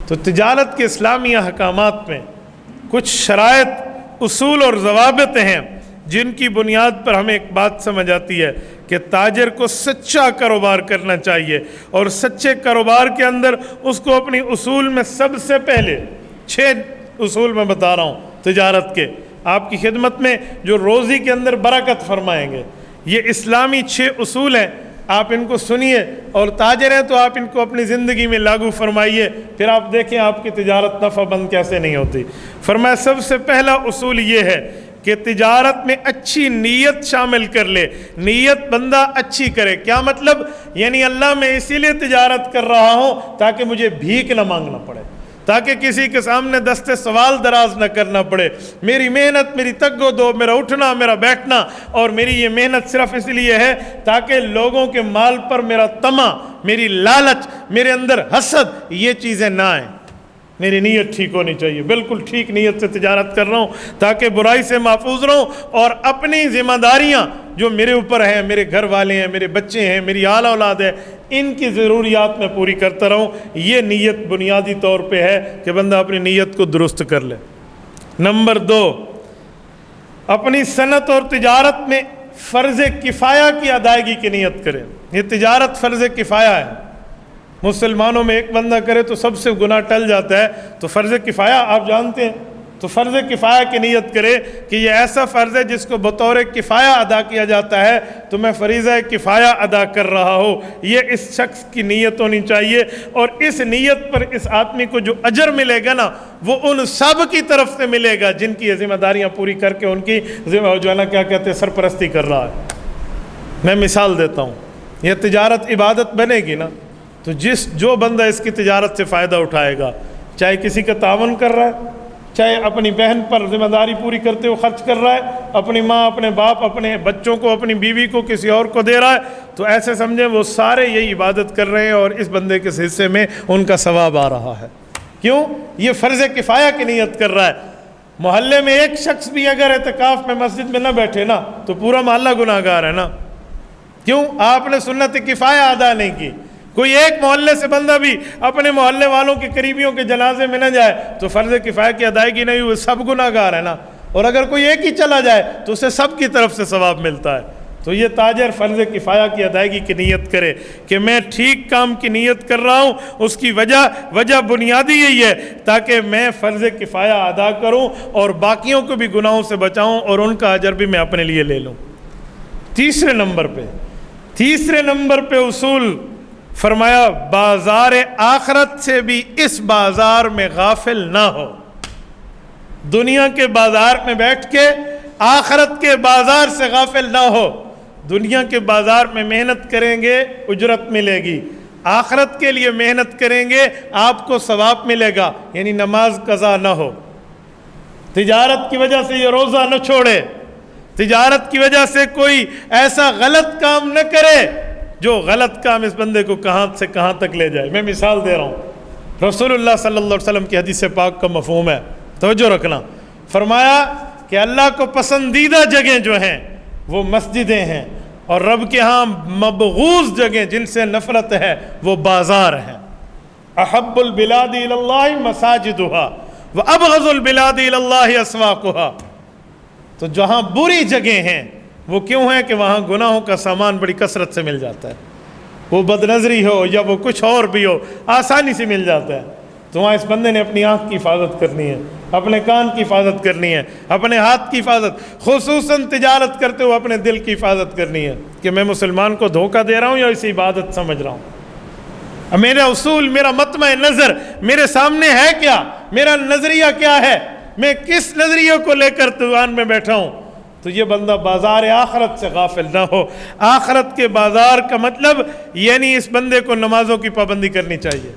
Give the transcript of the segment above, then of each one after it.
تو تجارت کے اسلامی احکامات میں کچھ شرائط، اصول اور ضوابط ہیں جن کی بنیاد پر ہمیں ایک بات سمجھ آتی ہے کہ تاجر کو سچا کاروبار کرنا چاہیے، اور سچے کاروبار کے اندر اس کو اپنی اصول میں سب سے پہلے 6 اصول میں بتا رہا ہوں تجارت کے، آپ کی خدمت میں جو روزی کے اندر برکت فرمائیں گے۔ یہ اسلامی 6 اصول ہیں، آپ ان کو سنیے، اور تاجر ہیں تو آپ ان کو اپنی زندگی میں لاگو فرمائیے، پھر آپ دیکھیں آپ کی تجارت نفع بند کیسے نہیں ہوتی۔ فرمایا سب سے پہلا اصول یہ ہے کہ تجارت میں اچھی نیت شامل کر لے، نیت بندہ اچھی کرے۔ کیا مطلب؟ یعنی اللہ میں اسی لیے تجارت کر رہا ہوں تاکہ مجھے بھیک نہ مانگنا پڑے، تاکہ کسی کے سامنے دستے سوال دراز نہ کرنا پڑے۔ میری محنت، میری تگ و دو، میرا اٹھنا، میرا بیٹھنا، اور میری یہ محنت صرف اس لیے ہے تاکہ لوگوں کے مال پر میرا طمع، میری لالچ، میرے اندر حسد، یہ چیزیں نہ آئیں۔ میری نیت ٹھیک ہونی چاہیے، بالکل ٹھیک نیت سے تجارت کر رہا ہوں تاکہ برائی سے محفوظ رہوں، اور اپنی ذمہ داریاں جو میرے اوپر ہیں، میرے گھر والے ہیں، میرے بچے ہیں، میری آل اولاد ہے، ان کی ضروریات میں پوری کرتا رہوں۔ یہ نیت بنیادی طور پہ ہے کہ بندہ اپنی نیت کو درست کر لے۔ نمبر 2، اپنی صنعت اور تجارت میں فرض کفایہ کی ادائیگی کی نیت کرے۔ یہ تجارت فرض کفایہ ہے، مسلمانوں میں ایک بندہ کرے تو سب سے گناہ ٹل جاتا ہے، تو فرض کفایہ آپ جانتے ہیں، تو فرض کفایہ کی نیت کرے کہ یہ ایسا فرض ہے جس کو بطور کفایہ ادا کیا جاتا ہے، تو میں فریضہ کفایہ ادا کر رہا ہوں، یہ اس شخص کی نیت ہونی چاہیے۔ اور اس نیت پر اس آدمی کو جو اجر ملے گا نا، وہ ان سب کی طرف سے ملے گا جن کی ذمہ داریاں پوری کر کے ان کی جو ہے نا کیا کہتے ہیں سرپرستی کر رہا ہے۔ میں مثال دیتا ہوں، یہ تجارت عبادت بنے گی نا، تو جو بندہ اس کی تجارت سے فائدہ اٹھائے گا، چاہے کسی کا تعاون کر رہا ہے، چاہے اپنی بہن پر ذمہ داری پوری کرتے ہوئے خرچ کر رہا ہے، اپنی ماں، اپنے باپ، اپنے بچوں کو، اپنی بیوی کو کسی اور کو دے رہا ہے، تو ایسے سمجھیں وہ سارے یہی عبادت کر رہے ہیں اور اس بندے کے حصے میں ان کا ثواب آ رہا ہے۔ کیوں؟ یہ فرض کفایہ کی نیت کر رہا ہے۔ محلے میں ایک شخص بھی اگر اعتکاف میں مسجد میں نہ بیٹھے نا، تو پورا محلہ گناہ گار ہے نا۔ کیوں؟ آپ نے سنت کفایہ ادا نہیں کی۔ کوئی ایک محلے سے بندہ بھی اپنے محلے والوں کے قریبیوں کے جنازے میں نہ جائے تو فرض کفایہ کی ادائیگی نہیں ہوئی، سب گناہ گار ہے نا۔ اور اگر کوئی ایک ہی چلا جائے تو اسے سب کی طرف سے ثواب ملتا ہے۔ تو یہ تاجر فرض کفایہ کی ادائیگی کی نیت کرے کہ میں ٹھیک کام کی نیت کر رہا ہوں، اس کی وجہ بنیادی یہی ہے تاکہ میں فرض کفایہ ادا کروں اور باقیوں کو بھی گناہوں سے بچاؤں اور ان کا اجر بھی میں اپنے لیے لے لوں۔ تیسرے نمبر پہ اصول فرمایا بازار آخرت سے بھی اس بازار میں غافل نہ ہو۔ دنیا کے بازار میں بیٹھ کے آخرت کے بازار سے غافل نہ ہو۔ دنیا کے بازار میں محنت کریں گے اجرت ملے گی، آخرت کے لیے محنت کریں گے آپ کو ثواب ملے گا، یعنی نماز قضا نہ ہو، تجارت کی وجہ سے یہ روزہ نہ چھوڑے، تجارت کی وجہ سے کوئی ایسا غلط کام نہ کرے جو غلط کام اس بندے کو کہاں سے کہاں تک لے جائے۔ میں مثال دے رہا ہوں، رسول اللہ صلی اللہ علیہ وسلم کی حدیث پاک کا مفہوم ہے، توجہ رکھنا۔ فرمایا کہ اللہ کو پسندیدہ جگہیں جو ہیں وہ مسجدیں ہیں، اور رب کے ہاں مبغوض جگہیں جن سے نفرت ہے وہ بازار ہیں۔ احب البلاد الی اللہ مساجدها وابغض البلاد الی اللہ اسواقها۔ تو جہاں بری جگہیں ہیں وہ کیوں ہیں کہ وہاں گناہوں کا سامان بڑی کثرت سے مل جاتا ہے، وہ بد نظری ہو یا وہ کچھ اور بھی ہو آسانی سے مل جاتا ہے۔ تو وہاں اس بندے نے اپنی آنکھ کی حفاظت کرنی ہے، اپنے کان کی حفاظت کرنی ہے، اپنے ہاتھ کی حفاظت، خصوصاً تجارت کرتے ہوئے اپنے دل کی حفاظت کرنی ہے کہ میں مسلمان کو دھوکہ دے رہا ہوں یا اسے عبادت سمجھ رہا ہوں۔ میرا اصول، میرا مطمع نظر میرے سامنے ہے کیا، میرا نظریہ کیا ہے، میں کس نظریے کو لے کر دیوان میں بیٹھا ہوں۔ تو یہ بندہ بازار آخرت سے غافل نہ ہو۔ آخرت کے بازار کا مطلب یعنی اس بندے کو نمازوں کی پابندی کرنی چاہیے۔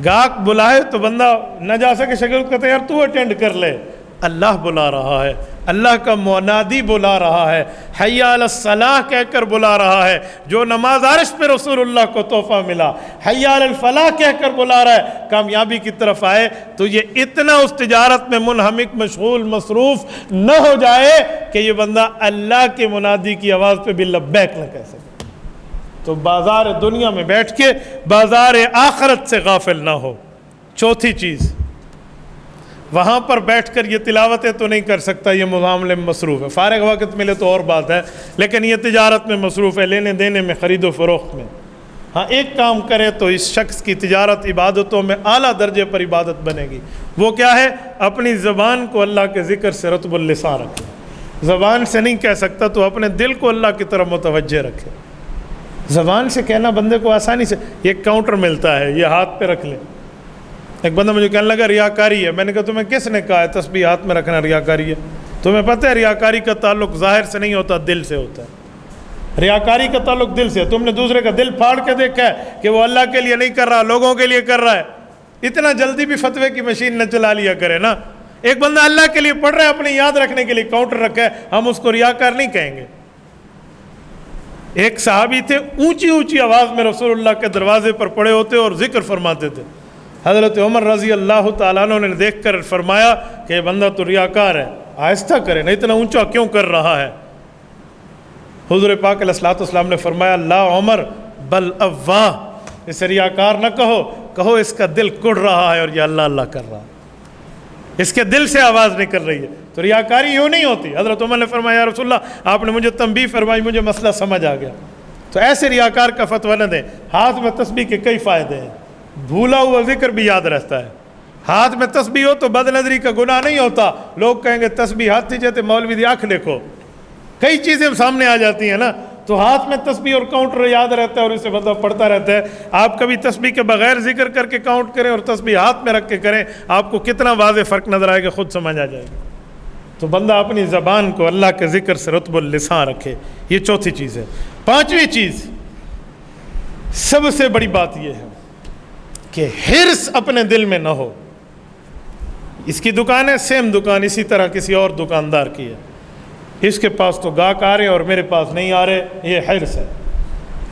گاہک بلائے تو بندہ نہ جا سکے، شکل کہتے ہیں یار تو اٹینڈ کر لے، اللہ بلا رہا ہے، اللہ کا منادی بلا رہا ہے، حی علی الصلاح کہہ کر بلا رہا ہے۔ جو نماز عرش پہ رسول اللہ کو تحفہ ملا، حی علی الفلاح کہہ کر بلا رہا ہے کامیابی کی طرف آئے، تو یہ اتنا اس تجارت میں منہمک، مشغول، مصروف نہ ہو جائے کہ یہ بندہ اللہ کے منادی کی آواز پہ بھی لبیک نہ کہہ سکے۔ تو بازار دنیا میں بیٹھ کے بازار آخرت سے غافل نہ ہو۔ चौथी चीज़, वहाँ पर बैठकर ये तिलावतें तो नहीं कर सकता, ये मुआमले में मसरूफ़ है। फ़ारिग वक़्त मिले तो और बात है, लेकिन ये तिजारत में मसरूफ़ है, लेने देने में, ख़रीदो फ़रोख्त में। हाँ, एक काम करे तो इस शख्स की तिजारत इबादतों में आला दर्जे पर इबादत बनेगी। वो क्या है? अपनी ज़बान को अल्लाह के ज़िक्र से रतबुल लिसान रखे। ज़बान से नहीं कह सकता तो अपने दिल को अल्लाह की तरफ मुतवज्जे रखे। ज़बान से कहना बंदे को आसानी से, ये काउंटर मिलता है, ये हाथ पे रख लें। एक बंदा मुझे कहने लगा रियाकारी है। मैंने कहा तुम्हें किसने कहा है तस्बीह हाथ में रखना रियाकारी है? तुम्हें पता है रियाकारी का ताल्लुक ज़ाहिर से नहीं होता, दिल से होता है। रियाकारी का ताल्लुक दिल से है। तुमने दूसरे का दिल फाड़ के देखा है कि वो अल्लाह के लिए नहीं कर रहा, लोगों के लिए कर रहा है? इतना जल्दी भी फतवे की मशीन न चला लिया करे ना। एक बंदा अल्लाह के लिए पढ़ रहा है, अपने याद रखने के लिए काउंटर रखा है, हम उसको रियाकार नहीं कहेंगे। एक सहाबी थे, ऊंची ऊंची आवाज़ में रसूलुल्लाह के दरवाजे पर पड़े होते और जिक्र फरमाते थे। हज़रत उमर रज़ी अल्लाह तआला अन्हु ने देख कर फरमाया कि ये बंदा तो रियाकार है, आहिस्ता करे ना, इतना ऊंचा क्यों कर रहा है? हुज़ूर पाक अलैहिस्सलाम ने फरमाया ला उमर बल अव्वाह, इसे रियाकार न कहो, कहो इसका दिल कुड़ रहा है और ये अल्लाह अल्लाह कर रहा है, इसके दिल से आवाज़ निकल रही है। तो रियाकारी यूँ नहीं होती। हज़रत उमर ने फरमाया या रसूलल्लाह आपने मुझे तंबीह फरमाई, मुझे मसला समझ आ गया। तो ऐसे रियाकार का फतवा न दें। हाथ में तस्बीह के कई फ़ायदे हैं, भूला हुआ जिक्र भी याद रहता है। हाथ में तस्बीह हो तो बदनज़री का गुनाह नहीं होता। लोग कहेंगे तस्बीह हाथ थी मौलवी दी आँख देखो, कई चीज़ें सामने आ जाती हैं ना। तो हाथ में तस्बीह और काउंटर याद रहता है और इसे बंदा पढ़ता रहता है। आप कभी तस्बीह के बगैर जिक्र करके काउंट करें और तस्बीह हाथ में रख के करें, आपको कितना वाज़ेह फ़र्क नज़र आएगा, खुद समझ आ जाएगा। तो बंदा अपनी ज़बान को अल्लाह के ज़िक्र से रतबुल लिसान रखे, ये चौथी चीज़ है। पाँचवीं चीज़, सबसे बड़ी बात यह है कि हिर्स अपने दिल में न हो। इसकी दुकान है, सेम दुकान इसी तरह किसी और दुकानदार की है, इसके पास तो गाहक आ रहे और मेरे पास नहीं आ रहे, ये हिर्स है।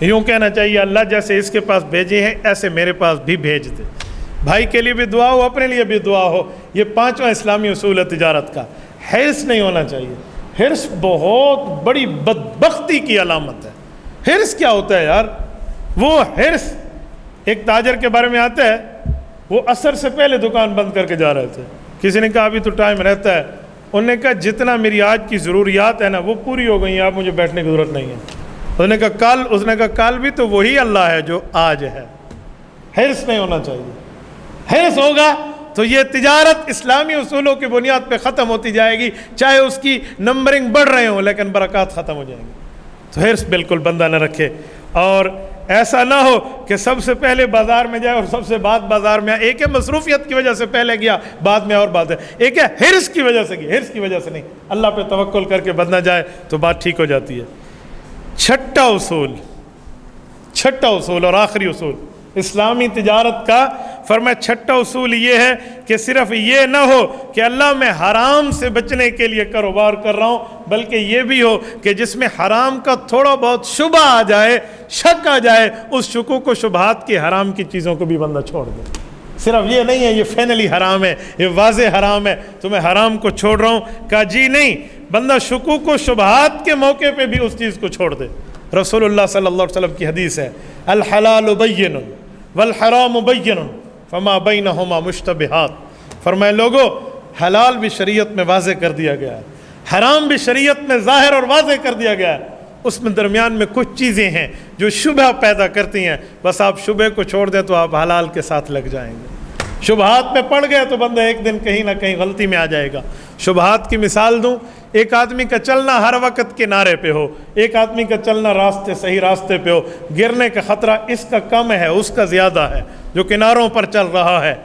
यूँ कहना चाहिए अल्लाह जैसे इसके पास भेजे हैं ऐसे मेरे पास भी भेज दे। भाई के लिए भी दुआ हो, अपने लिए भी दुआ हो। ये पांचवा इस्लामी उसूल है तिजारत का। हिर्स नहीं होना चाहिए। हिर्स बहुत बड़ी बदबख्ती की अलामत है। हिर्स क्या होता है यार? वो हिर्स, एक ताजर के बारे में आता है, वो असर से पहले दुकान बंद करके जा रहे थे। किसी ने कहा अभी तो टाइम रहता है। उन्होंने कहा जितना मेरी आज की ज़रूरियात है ना वो पूरी हो गई हैं, आप मुझे बैठने की ज़रूरत नहीं है। उसने कहा कल, उसने कहा कल भी तो वही अल्लाह है जो आज है। हिर्स नहीं होना चाहिए। हिर्स होगा तो ये तिजारत इस्लामी उसूलों की बुनियाद पे ख़त्म होती जाएगी, चाहे उसकी नंबरिंग बढ़ रहे हों, लेकिन बरक़ात ख़त्म हो जाएंगी। तो हिर्स बिल्कुल बंदा न रखे। और ऐसा ना हो कि सबसे पहले बाज़ार में जाए और सबसे बाद बाज़ार में आए। एक है मसरूफियत की वजह से पहले गया, बाद में और बात है। एक है हिर्स की वजह से गया, हिर्स की वजह से नहीं। अल्लाह पे तवक्कुल करके बंदा जाए तो बात ठीक हो जाती है। छठा उसूल और आखिरी उसूल इस्लामी तिजारत का, फरमाया छठा उसूल ये है कि सिर्फ ये ना हो कि अल्लाह मैं हराम से बचने के लिए कारोबार कर रहा हूँ, बल्कि ये भी हो कि जिसमें हराम का थोड़ा बहुत शुबा आ जाए, शक आ जाए, उस शुकूक को शुबहात की हराम की चीज़ों को भी बंदा छोड़ दे। सिर्फ ये नहीं है ये फाइनली हराम है, ये वाज़े हराम है तो मैं हराम को छोड़ रहा हूँ। कहा जी नहीं, बंदा शुकूक को शुबहात के मौके पर भी उस चीज़ को छोड़ दे। रसूलुल्लाह सल्लल्लाहु अलैहि वसल्लम की हदीस है, अल हलाल बय्यिनुन वल हराम बय्यिनुन फमा बैनहुमा मुश्तबिहात। फरमाए लोगो, हलाल भी शरीयत में वाज़े कर दिया गया है, हराम भी शरीयत में ज़ाहिर और वाज़े कर दिया गया है। उसमें दरमियान में कुछ चीज़ें हैं जो शुबह पैदा करती हैं। बस आप शुबह को छोड़ दें तो आप हलाल के साथ लग जाएंगे। शुबहात में पड़ गए तो बंदा एक दिन कहीं ना कहीं गलती में आ जाएगा। शुबहात की मिसाल दूं, एक आदमी का चलना हर वक्त किनारे पे हो, एक आदमी का चलना रास्ते सही रास्ते पे हो, गिरने का ख़तरा इसका कम है उसका ज़्यादा है जो किनारों पर चल रहा है,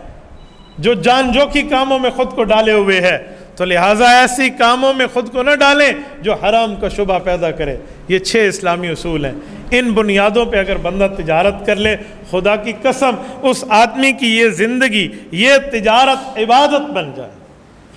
जो जान जोखी कामों में ख़ुद को डाले हुए है। तो लिहाजा ऐसी कामों में ख़ुद को न डालें जो हराम का शुबा पैदा करे। ये 6 इस्लामी उसूल हैं। इन बुनियादों पे अगर बंदा तिजारत कर ले, खुदा की कसम उस आदमी की ये ज़िंदगी, ये तिजारत इबादत बन जाए।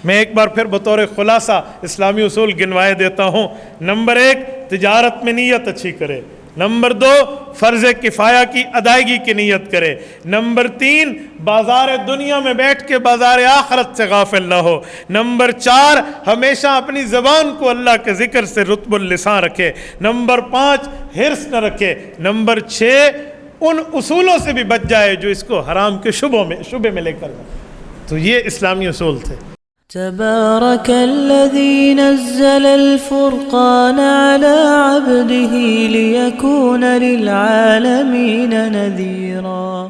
मैं एक बार फिर बतौर खुलासा इस्लामी उसूल गिनवाए देता हूँ। नंबर 1, तिजारत में नीयत अच्छी करे। नंबर 2, फ़र्ज़ किफ़ाया की अदायगी की नीयत करे। नंबर 3, बाज़ार दुनिया में बैठ के बाज़ार आखरत से गाफिल ना हो। नंबर 4, हमेशा अपनी ज़बान को अल्लाह के ज़िक्र से रुतबुल लिसान रखे। नंबर 5, हिर्स न रखे। नंबर 6, ان اصولوں سے بھی بچ جائے جو اس کو حرام کے شبے میں لے کر جائے. تو یہ اسلامی اصول تھے. تبارك الذي نزل الفرقان على عبده ليكون للعالمين نذيرا.